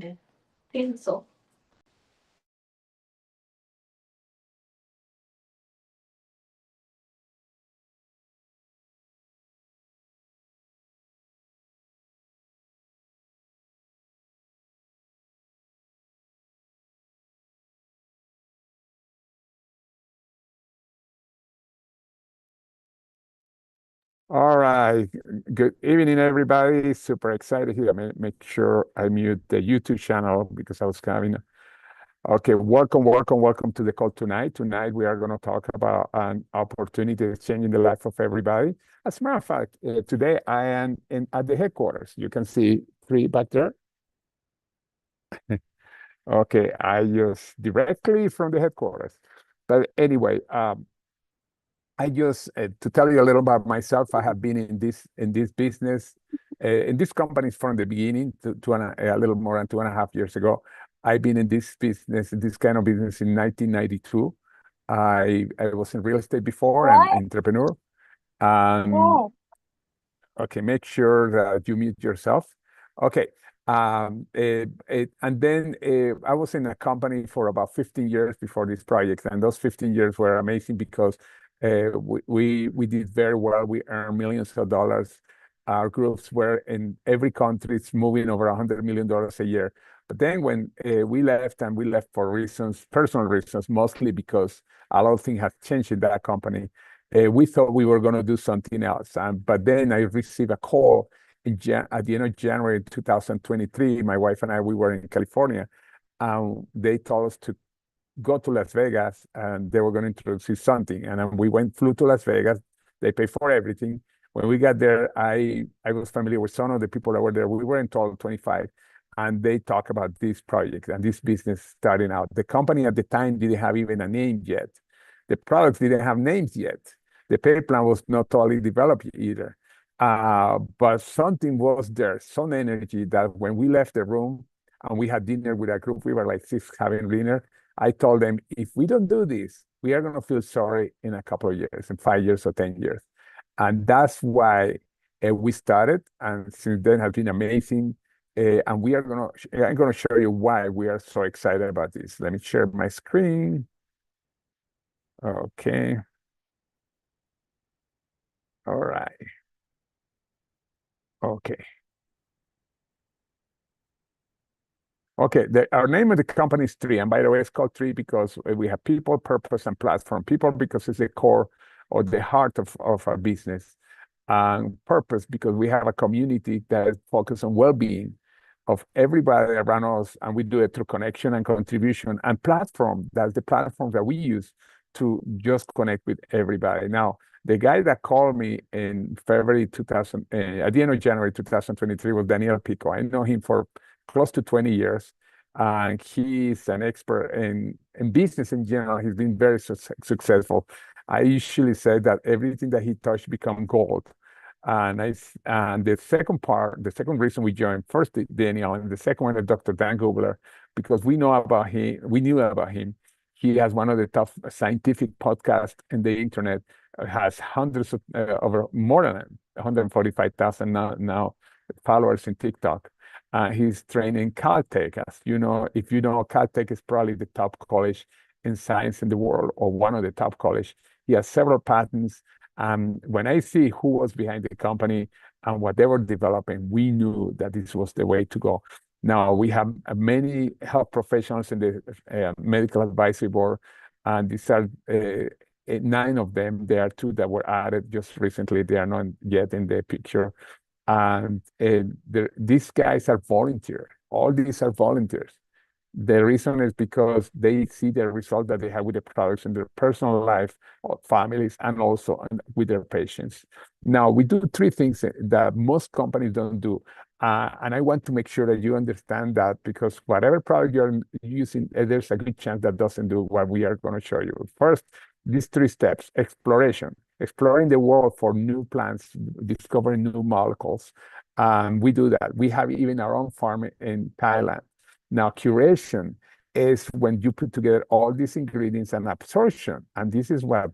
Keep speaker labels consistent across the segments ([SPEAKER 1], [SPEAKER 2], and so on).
[SPEAKER 1] I think so.
[SPEAKER 2] All right. Good evening, everybody. Super excited here. Make sure I mute the YouTube channel because I was having. Okay, welcome to the call tonight. Tonight we are going to talk about an opportunity that's changing the life of everybody. As a matter of fact, today I am at the headquarters. You can see three back there. Okay, I just directly from the headquarters. But anyway, I just to tell you a little about myself. I have been in this business, in this company from the beginning, a little more than 2.5 years ago. I've been in this business, this kind of business in 1992. I was in real estate before and
[SPEAKER 1] What?
[SPEAKER 2] entrepreneur. Um,
[SPEAKER 1] No.
[SPEAKER 2] Okay, make sure that you mute yourself. Okay. And then I was in a company for about 15 years before this project, and those 15 years were amazing because we did very well. We earned millions of dollars. Our groups were in every country. It's moving over $100 million a year. But then when we left, and we left for reasons, personal reasons, mostly because a lot of things have changed in that company. We thought we were going to do something else. But then I received a call at the end of January 2023. My wife and I, we were in California. They told us to go to Las Vegas, and they were going to introduce something. And flew to Las Vegas. They paid for everything. When we got there, I was familiar with some of the people that were there. We were in total 25. And they talk about this project and this business starting out. The company at the time didn't have even a name yet. The products didn't have names yet. The pay plan was not totally developed either. But something was there, some energy that when we left the room and we had dinner with a group, we were like six having dinner. I told them, if we don't do this, we are going to feel sorry in a couple of years, in 5 years or 10 years. And that's why we started. And since then has been amazing. And I'm going to show you why we are so excited about this. Let me share my screen. Okay. All right. Okay. Okay, our name of the company is Tree, and by the way, it's called Tree because we have people, purpose, and platform. People because it's the core or the heart of our business, and purpose because we have a community that is focused on well-being of everybody around us, and we do it through connection and contribution. And platform, that's the platform that we use to just connect with everybody. Now, the guy that called me in February 2000, at the end of January 2023 was Daniel Pico. I know him for close to 20 years. And he's an expert in business in general. He's been very successful. I usually say that everything that he touched become gold. And the second reason we joined, first Daniel, and the second one is Dr. Dan Gubler, because we knew about him. He has one of the top scientific podcasts in the internet, has hundreds of, over more than 145,000 now followers in TikTok. He's training Caltech. As you know, if you know, Caltech is probably the top college in science in the world, or one of the top college. He has several patents. When I see who was behind the company and what they were developing, we knew that this was the way to go. Now, we have many health professionals in the medical advisory board, and these are 9 of them. There are 2 that were added just recently. They are not yet in the picture. And these guys are volunteers. All these are volunteers. The reason is because they see the result that they have with the products in their personal life, or families, and also with their patients. Now, we do 3 things that most companies don't do. And I want to make sure that you understand that, because whatever product you're using, there's a good chance that doesn't do what we are going to show you. First, these 3 steps: exploration, exploring the world for new plants, discovering new molecules. We do that. We have even our own farm in Thailand. Now, curation is when you put together all these ingredients, and absorption. And this is what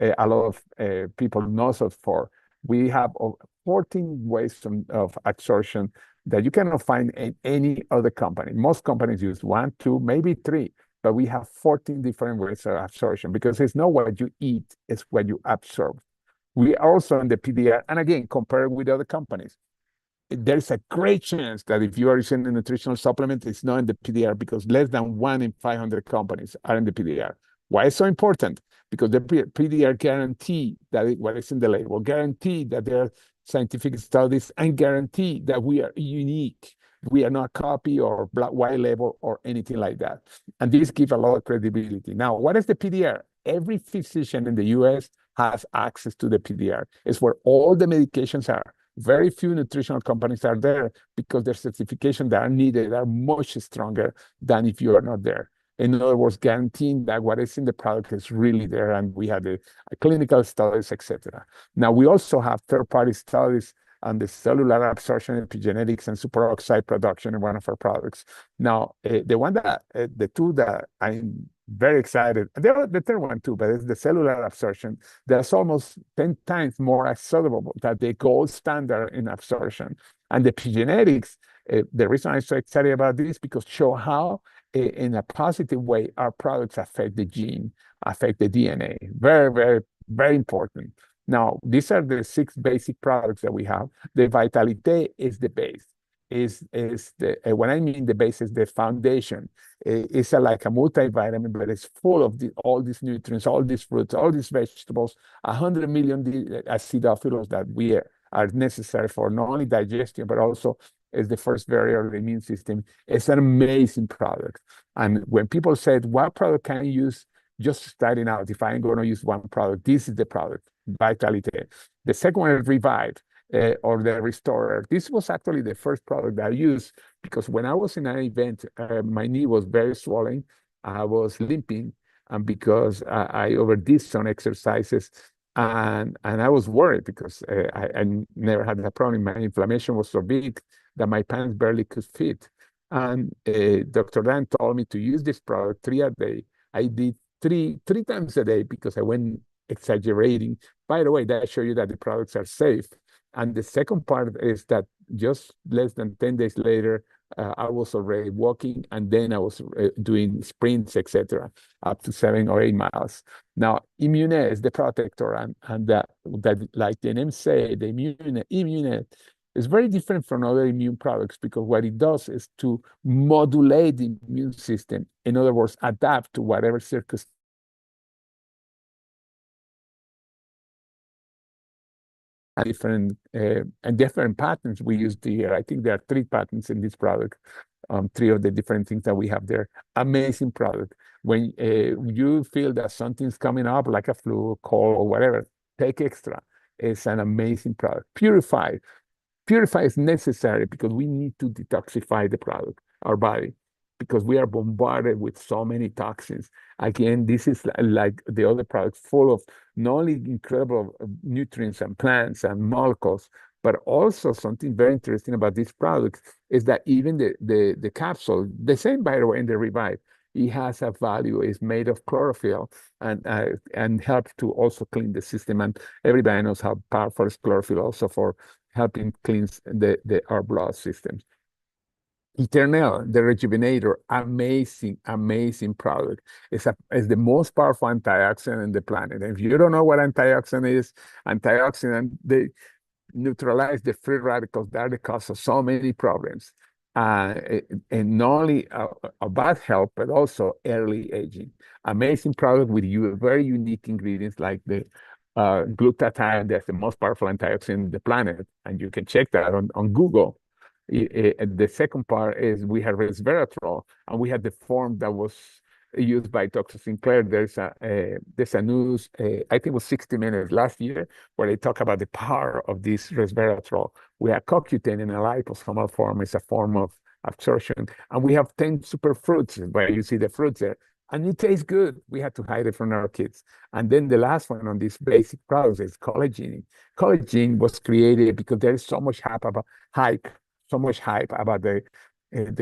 [SPEAKER 2] a lot of people knows us for. We have 14 ways of absorption that you cannot find in any other company. Most companies use one, two, maybe three, but we have 14 different ways of absorption because it's not what you eat, it's what you absorb. We are also in the PDR, and again, compared with other companies, there's a great chance that if you are using a nutritional supplement, it's not in the PDR because less than 1 in 500 companies are in the PDR. Why is so important? Because the PDR guarantee that what is in the label, guarantee that there are scientific studies, and guarantee that we are unique. We are not copy or black white label or anything like that. And this gives a lot of credibility. Now, what is the PDR? Every physician in the US has access to the PDR. It's where all the medications are. Very few nutritional companies are there because their certification that are needed are much stronger than if you are not there. In other words, guaranteeing that what is in the product is really there, and we have the clinical studies, etc. Now, we also have third-party studies on the cellular absorption, epigenetics, and superoxide production in one of our products. Now, the two that I'm very excited, the third one too, but it's the cellular absorption. That's almost 10 times more absorbable than the gold standard in absorption. And the epigenetics, the reason I'm so excited about this because show how in a positive way our products affect the gene, affect the DNA. Very, very, very important. Now, these are the 6 basic products that we have. The Vitalite is the base. When I mean the base is the foundation. It's like a multivitamin, but it's full of all these nutrients, all these fruits, all these vegetables, 100 million acidophilus that are necessary for not only digestion, but also as the first barrier of the immune system. It's an amazing product. And when people said, what product can I use just starting out? If I'm going to use one product, this is the product, Vitalite. The second one is Revive. Or the Restorer. This was actually the first product that I used because when I was in an event, my knee was very swollen. I was limping, and because I overdid some exercises, and I was worried because I never had that problem. My inflammation was so big that my pants barely could fit. And Dr. Dan told me to use this product 3 a day. I did three times a day because I went exaggerating. By the way, that shows you that the products are safe. And the second part is that just less than 10 days later, I was already walking, and then I was doing sprints, etc., up to 7 or 8 miles. Now, Immune is the protector, and that like the name say, the Immune is very different from other immune products because what it does is to modulate the immune system. In other words, adapt to whatever circumstance. Different patents we use here. I think there are 3 patents in this product, 3 of the different things that we have there. Amazing product. When you feel that something's coming up, like a flu, cold, or whatever, take extra. It's an amazing product. Purify. Purify is necessary because we need to detoxify the product, our body, because we are bombarded with so many toxins. Again, this is like the other products, full of not only incredible nutrients and plants and molecules, but also something very interesting about this product is that even the capsule, the same by the way in the Revive, it has a value. It's made of chlorophyll and helps to also clean the system. And everybody knows how powerful is chlorophyll also for helping cleanse our blood systems. Eternal, the Rejuvenator, amazing, amazing product. It's the most powerful antioxidant in the planet. And if you don't know what antioxidant is, they neutralize the free radicals that are the cause of so many problems. And not only about health, but also early aging. Amazing product with very unique ingredients like the glutathione. That's the most powerful antioxidant in the planet. And you can check that on Google. The second part is we have resveratrol, and we had the form that was used by Dr. Sinclair. There's a news, I think it was 60 Minutes last year, where they talk about the power of this resveratrol. We have CoQ10 in a liposomal form. It's a form of absorption. And we have 10 super fruits, where you see the fruits there. And it tastes good. We had to hide it from our kids. And then the last one on this basic products is collagen. Collagen was created because there is so much hype about the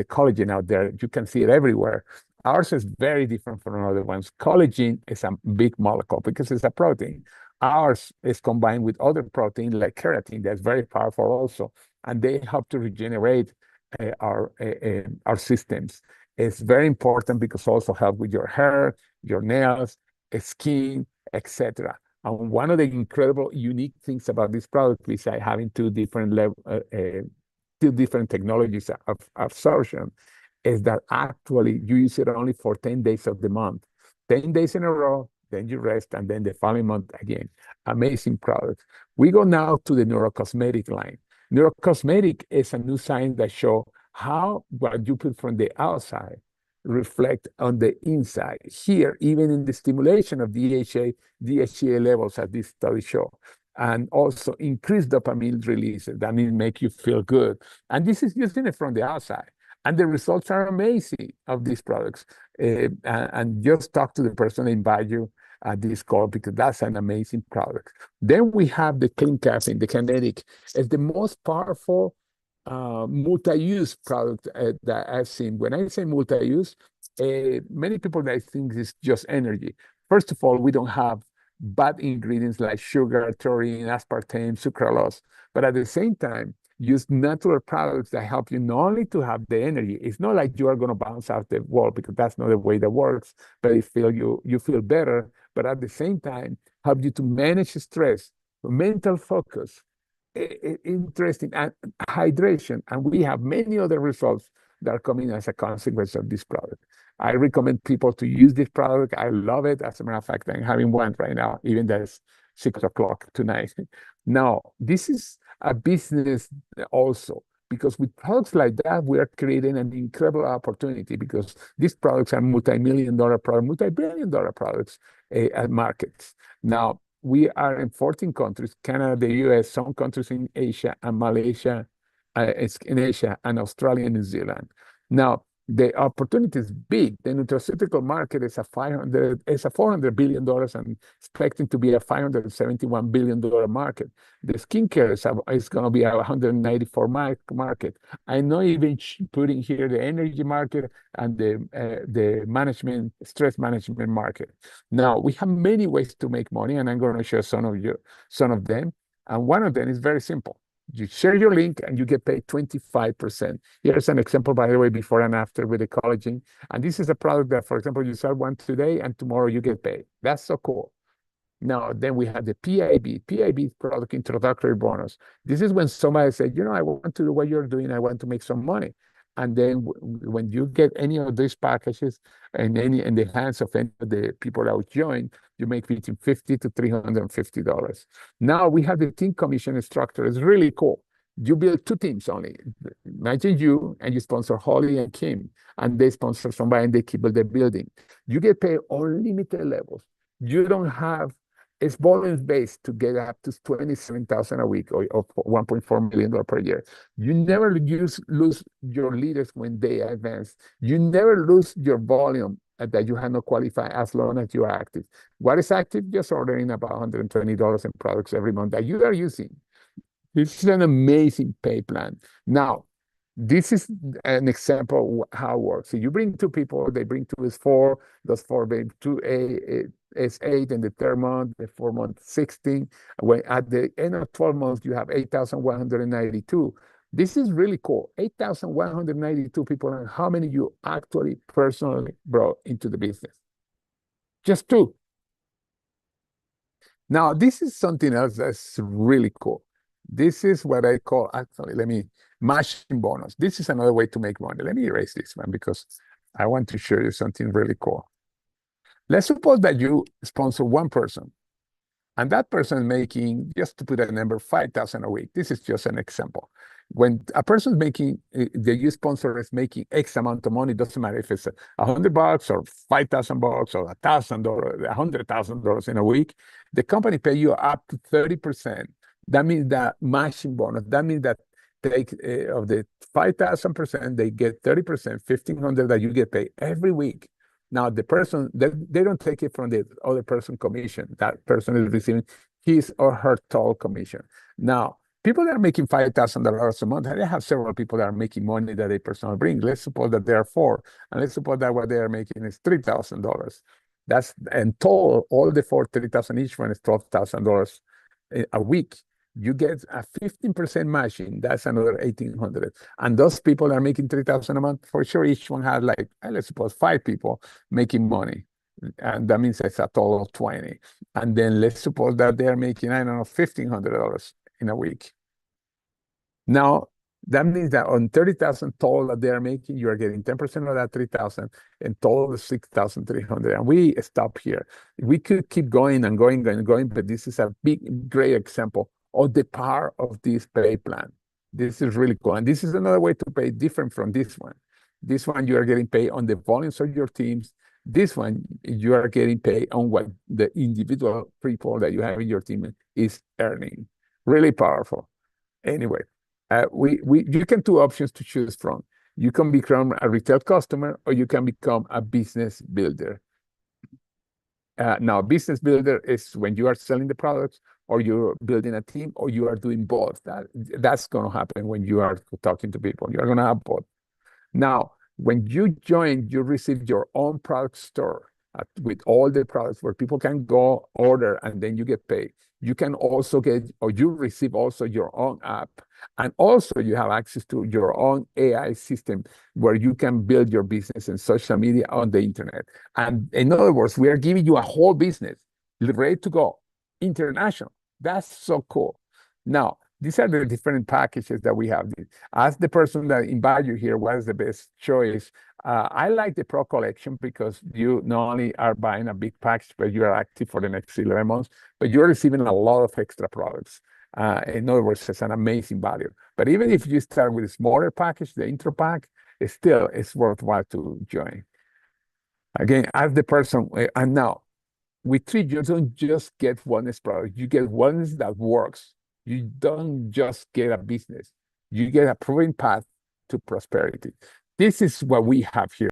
[SPEAKER 2] collagen out there. You can see it everywhere. Ours is very different from other ones. Collagen is a big molecule because it's a protein. Ours is combined with other protein like keratin that's very powerful also. and they help to regenerate our systems. It's very important because also help with your hair, your nails, skin, etc. And one of the incredible, unique things about this product is having two different technologies of absorption, is that actually you use it only for 10 days of the month. 10 days in a row, then you rest, and then the following month again. Amazing products. We go now to the neurocosmetic line. Neurocosmetic is a new science that show how what you put from the outside reflect on the inside. Here, even in the stimulation of DHEA levels, as this study show, and also increase dopamine release. That means make you feel good. And this is using it from the outside. And the results are amazing of these products. And just talk to the person that invite you at this call, because that's an amazing product. Then we have the clean caffeine, the kinetic. It's the most powerful multi-use product that I've seen. When I say multi-use, many people that think it's just energy. First of all, we don't have bad ingredients like sugar, taurine, aspartame, sucralose, but at the same time, use natural products that help you not only to have the energy. It's not like you are going to bounce off the wall, because that's not the way that works, but you feel better, but at the same time, help you to manage stress, mental focus, interesting, and hydration. And we have many other results that are coming as a consequence of this product. I recommend people to use this product. I love it. As a matter of fact, I'm having one right now, even though it's 6 o'clock tonight. Now, this is a business also, because with products like that, we are creating an incredible opportunity, because these products are multi-million-dollar products, multi-billion-dollar products at markets. Now, we are in 14 countries, Canada, the US, some countries in Asia, and Malaysia, it's in Asia, and Australia and New Zealand. Now, the opportunity is big. The nutraceutical market is a $400 billion and expecting to be a $571 billion market. The skincare is going to be a 194 market. I know even putting here the energy market and the stress management market. Now, we have many ways to make money, and I'm going to show some of them. And one of them is very simple. You share your link and you get paid 25%. Here's an example, by the way, before and after with the collagen. And this is a product that, for example, you sell one today and tomorrow you get paid. That's so cool. Now, then we have the PIB. PIB product introductory bonus. This is when somebody says, I want to do what you're doing. I want to make some money. And then when you get any of these packages in the hands of any of the people that would join, you make between $50 to $350. Now we have the team commission structure. It's really cool. You build two teams only. Imagine you and you sponsor Holly and Kim, and they sponsor somebody and they keep the building. You get paid on limited levels. You don't have, it's volume based to get up to 27,000 a week or $1.4 million per year. You never lose your leaders when they advance. You never lose your volume that you have not qualified as long as you are active. What is active? Just ordering about $120 in products every month that you are using. This is an amazing pay plan. Now, this is an example of how it works. So you bring two people, they bring two is four, those four bring two is 8 in the third month, the 4th month 16. When at the end of 12 months, you have 8,192. This is really cool. 8,192 people, and how many you actually personally brought into the business? Just two. Now, this is something else that's really cool. This is what I call, actually, matching bonus. This is another way to make money. Let me erase this one because I want to show you something really cool. Let's suppose that you sponsor one person, and that person is making, just to put a number, 5,000 a week. This is just an example. When a person is making, the you sponsor is making X amount of money, doesn't matter if it's $100 or $5,000 or $1,000, $100,000 in a week, the company pay you up to 30%. That means that matching bonus. That means that take of the 5,000%, they get 30%, 1,500 that you get paid every week. Now, the person, they don't take it from the other person commission. That person is receiving his or her total commission. Now, people that are making $5,000 a month, I have several people that are making money that they personally bring. Let's suppose that there are four, and let's suppose that what they are making is $3,000. And total, all the four, $3,000 each one is $12,000 a week. You get a 15% margin, that's another 1,800. And those people are making 3,000 a month. For sure, each one has like, let's suppose 5 people making money. And that means it's a total of 20. And then let's suppose that they're making, I don't know, $1,500 in a week. Now, that means that on 30,000 total that they're making, you are getting 10% of that 3,000 and total of 6,300. And we stop here. We could keep going and going and going, but this is a great example of the power of this pay plan. This is really cool. And this is another way to pay different from this one. This one, you are getting paid on the volumes of your teams. This one, you are getting paid on what the individual people that you have in your team is earning. Really powerful. Anyway, you can two options to choose from. You can become a retail customer or you can become a business builder. Now, business builder is when you are selling the products or you're building a team or you are doing both. That's going to happen when you are talking to people. You're going to have both. Now, when you join, you receive your own product store with all the products where people can go order and then you get paid. You can also you receive also your own app. And also you have access to your own AI system where you can build your business and social media on the internet. And in other words, we are giving you a whole business ready to go, international. That's so cool. Now, these are the different packages that we have. Ask the person that invited you here what is the best choice. I like the Pro Collection because you not only are buying a big package, but you are active for the next 11 months, but you're receiving a lot of extra products. In other words, it's an amazing value. But even if you start with a smaller package, the intro pack, it's worthwhile to join. Again, ask the person, and now, with Treat, you don't just get wellness product, you get wellness that works. You don't just get a business. You get a proven path to prosperity. This is what we have here.